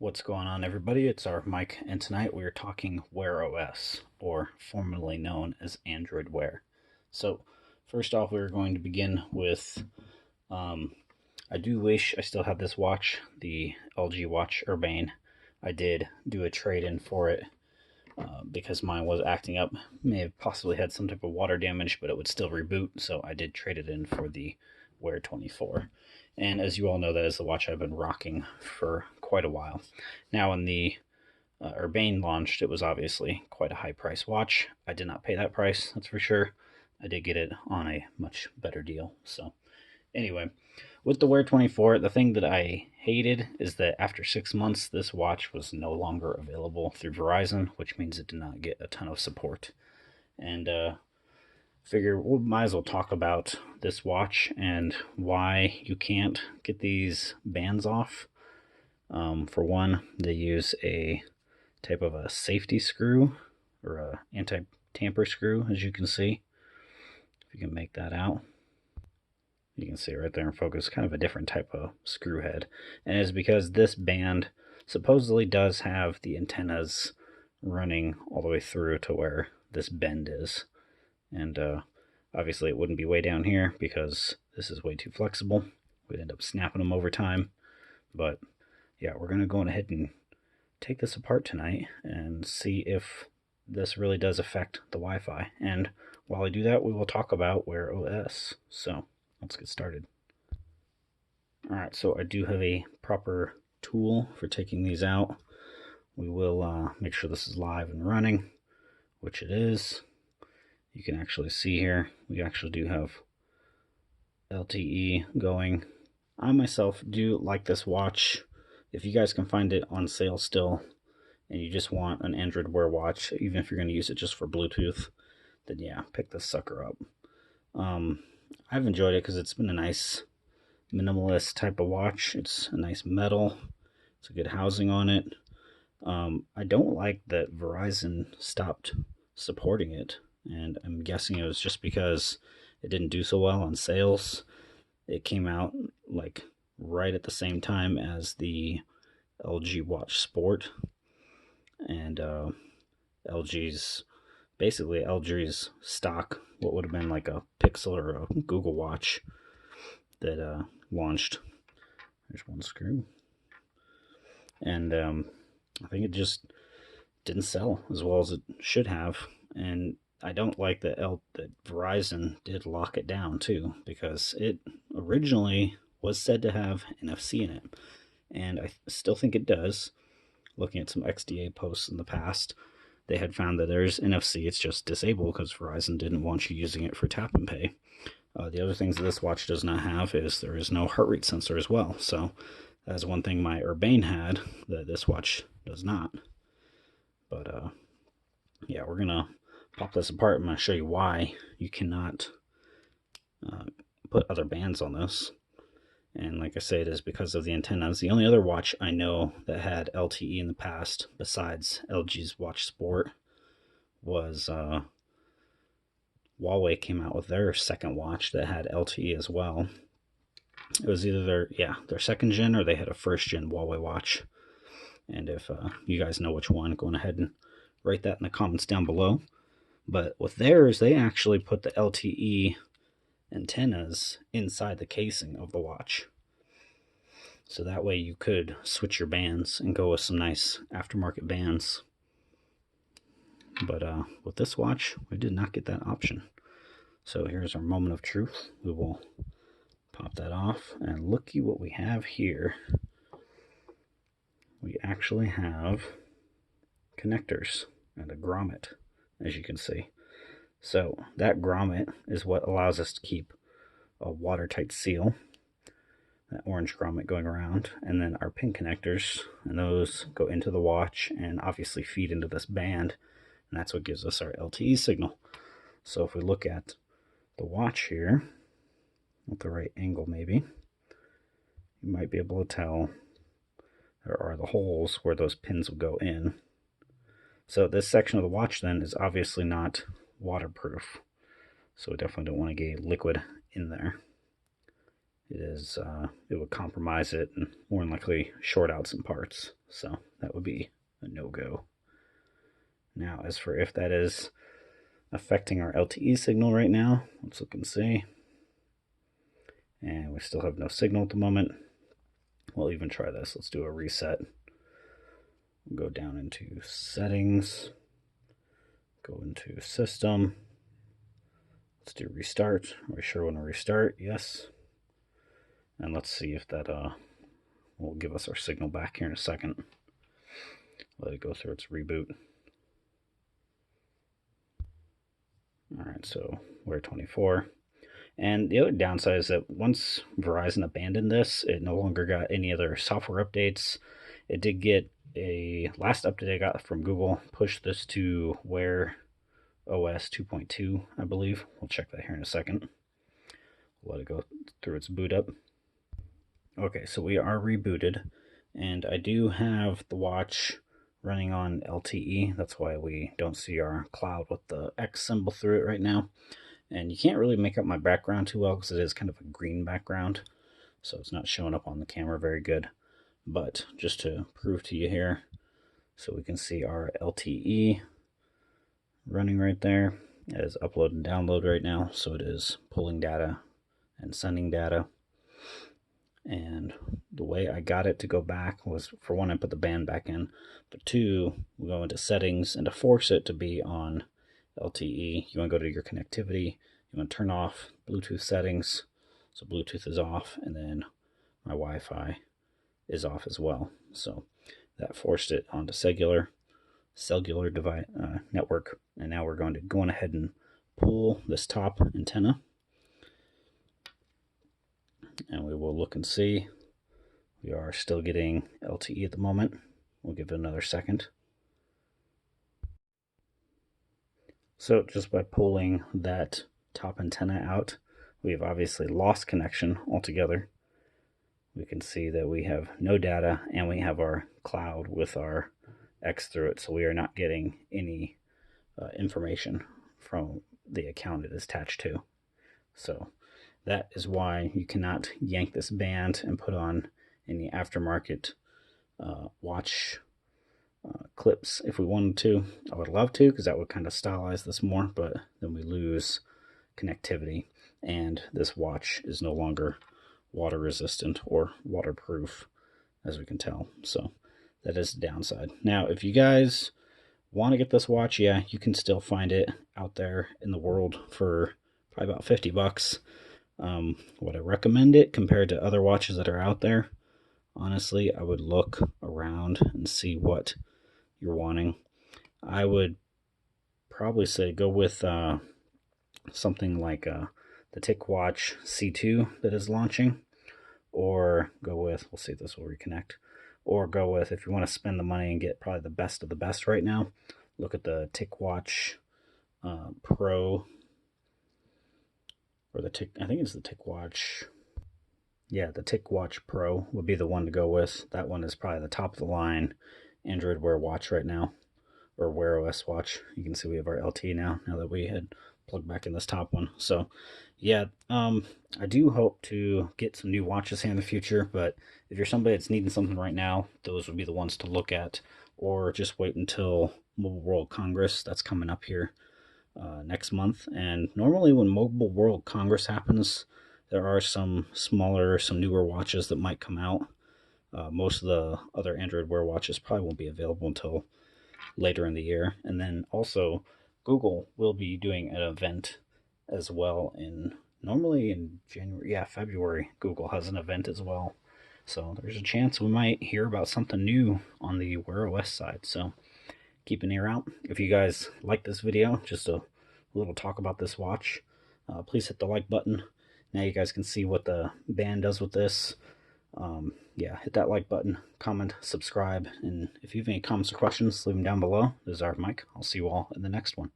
What's going on, everybody? It's our Mike, and tonight we are talking Wear OS, or formerly known as Android Wear. So, first off, we're going to begin with um, I do wish I still had this watch, the LG Watch Urbane. I did do a trade in for it because mine was acting up. May have possibly had some type of water damage, but it would still reboot, so I did trade it in for the Wear 24. And as you all know, that is the watch I've been rocking for quite a while. Now, when the Urbane launched, it was obviously quite a high price watch. I did not pay that price, that's for sure. I did get it on a much better deal. So, anyway, with the Wear 24, the thing that I hated is that after 6 months, this watch was no longer available through Verizon, which means it did not get a ton of support. And figure we might as well talk about this watch and why you can't get these bands off. For one, they use a type of a safety screw or a anti-tamper screw, as you can see. If you can make that out, you can see it right there in focus, kind of a different type of screw head. And it's because this band supposedly does have the antennas running all the way through to where this bend is. And obviously it wouldn't be way down here because this is way too flexible. We'd end up snapping them over time. But yeah, we're going to go ahead and take this apart tonight and see if this really does affect the Wi-Fi. And while I do that, we will talk about Wear OS. So let's get started. Alright, so I do have a proper tool for taking these out. We will make sure this is live and running, which it is. You can actually see here, we actually do have LTE going. I myself do like this watch. If you guys can find it on sale still, and you just want an Android Wear watch, even if you're going to use it just for Bluetooth, then yeah, pick this sucker up. I've enjoyed it because it's been a nice minimalist type of watch. It's a nice metal. It's a good housing on it. I don't like that Verizon stopped supporting it, and I'm guessing it was just because it didn't do so well on sales. It came out like right at the same time as the LG Watch Sport, and LG's basically LG's stock, what would have been like a Pixel or a Google Watch that launched. There's one screw, and I think it just didn't sell as well as it should have. And I don't like that Verizon did lock it down too, because it originally was said to have NFC in it, and I still think it does. Looking at some XDA posts in the past, they had found that there's NFC, it's just disabled because Verizon didn't want you using it for tap and pay. The other things that this watch does not have is there is no heart rate sensor as well. So that's one thing my Urbane had that this watch does not. But yeah, we're gonna pop this apart. I'm gonna show you why you cannot put other bands on this. And like I say, it is because of the antennas. The only other watch I know that had LTE in the past, besides LG's Watch Sport, was Huawei came out with their second watch that had LTE as well. It was either their second gen, or they had a first gen Huawei watch. And if you guys know which one, go ahead and write that in the comments down below. But with theirs, they actually put the LTE antennas inside the casing of the watch. So that way you could switch your bands and go with some nice aftermarket bands. But with this watch, we did not get that option. So here's our moment of truth. We will pop that off, and looky what we have here. We actually have connectors and a grommet, as you can see. So that grommet is what allows us to keep a watertight seal, that orange grommet going around, and then our pin connectors, and those go into the watch and obviously feed into this band, and that's what gives us our LTE signal. So if we look at the watch here, at the right angle maybe, you might be able to tell there are the holes where those pins will go in. So this section of the watch then is obviously not waterproof, so we definitely don't want to get liquid in there. it would compromise it and more than likely short out some parts. So that would be a no-go. Now, as for if that is affecting our LTE signal right now, let's look and see. And we still have no signal at the moment. We'll even try this. Let's do a reset. We'll go down into settings, go into system. Let's do restart. Are we sure we want to restart? Yes. And let's see if that will give us our signal back here in a second. Let it go through its reboot. All right, so Wear24. And the other downside is that once Verizon abandoned this, it no longer got any other software updates. It did get a last update I got from Google, pushed this to Wear OS 2.2, I believe. We'll check that here in a second. Let it go through its boot up. Okay, so we are rebooted, and I do have the watch running on LTE. That's why we don't see our cloud with the X symbol through it right now. And you can't really make out my background too well because it is kind of a green background, so it's not showing up on the camera very good. But just to prove to you here, so we can see our LTE running right there. It is upload and download right now, so it is pulling data and sending data. And the way I got it to go back was, for one, I put the band back in, but two, we go into settings, and to force it to be on LTE, you want to go to your connectivity, you want to turn off Bluetooth settings, so Bluetooth is off, and then my Wi-Fi is off as well. So that forced it onto cellular device network, and now we're going to go ahead and pull this top antenna, and we will look and see. We are still getting LTE at the moment. We'll give it another second. So just by pulling that top antenna out, we've obviously lost connection altogether. We can see that we have no data, and we have our cloud with our X through it, so we are not getting any information from the account it is attached to. So that is why you cannot yank this band and put on any aftermarket watch clips. If we wanted to, I would love to, because that would kind of stylize this more, but then we lose connectivity, and this watch is no longer water resistant or waterproof, as we can tell. So that is the downside. Now, if you guys want to get this watch, yeah, you can still find it out there in the world for probably about 50 bucks. Would I recommend it compared to other watches that are out there? Honestly, I would look around and see what you're wanting. I would probably say go with something like the TicWatch C2 that is launching, or go with, we'll see if this will reconnect, or go with, if you want to spend the money and get probably the best of the best right now, look at the TicWatch Pro, or I think it's the TicWatch. Yeah, the TicWatch Pro would be the one to go with. That one is probably the top of the line Android Wear watch right now, or Wear OS watch. You can see we have our LTE now that we had plugged back in this top one. So yeah, I do hope to get some new watches here in the future, but if you're somebody that's needing something right now, those would be the ones to look at, or just wait until Mobile World Congress that's coming up here next month. And normally when Mobile World Congress happens, there are some newer watches that might come out. Most of the other Android Wear watches probably won't be available until later in the year. And then also Google will be doing an event as well normally in January. Yeah, February, Google has an event as well. So there's a chance we might hear about something new on the Wear OS side. So keep an ear out. If you guys like this video, just a little talk about this watch, please hit the like button. Now you guys can see what the band does with this. Yeah, hit that like button, comment, subscribe, and if you have any comments or questions, leave them down below. This is our Mike. I'll see you all in the next one.